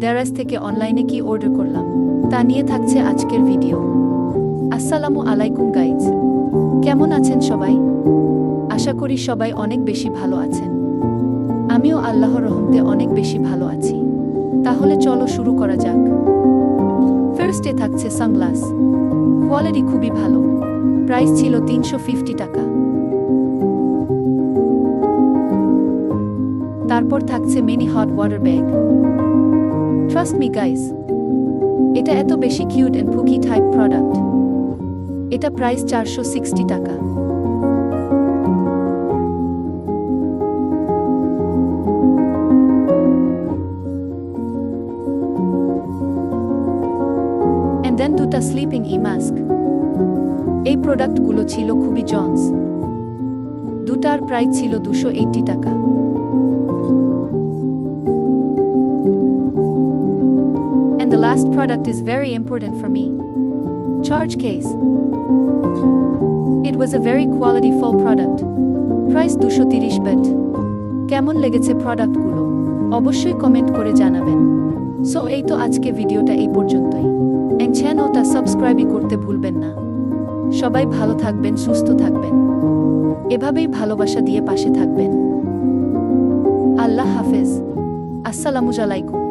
দারাজ থেকে অনলাইনে কি অর্ডার করলাম তা নিয়ে থাকছে আজকের ভিডিও। আসসালামু আলাইকুম গাইজ, কেমন আছেন সবাই? আশা করি সবাই অনেক বেশি ভালো আছেন। আমিও আল্লাহর রহমতে অনেক বেশি ভালো আছি। তাহলে চলো শুরু করা যাক। ফার্স্টে থাকছে সানগ্লাস। কোয়ালিটি খুবই ভালো, প্রাইস ছিল 350 টাকা। তারপর থাকছে mini hot water bag. Trust me guys, এটা এত বেশি কিউট এন্ড ফুকি টাইপ প্রোডাক্ট। এটা প্রাইস 460 টাকা। এন্ড দেন দুটা স্লিপিং ই মাস্ক। এই প্রোডাক্টগুলো ছিল খুবই জনস। দুটার প্রাইস ছিল 280 টাকা। And the last product is very important for me. Charge case. It was a very quality full product. Price 230 baht. কেমন লেগেছে প্রোডাক্টগুলো অবশ্যই কমেন্ট করে জানাবেন। সো এই তো আজকে ভিডিওটা এই পর্যন্তই। এন্ড চ্যানেলটা সাবস্ক্রাইব করতে ভুলবেন না। সবাই ভালো থাকবেন, সুস্থ থাকবেন, এভাবেই ভালোবাসা দিয়ে পাশে থাকবেন। আল্লাহ হাফেজ। আসসালামু আলাইকুম।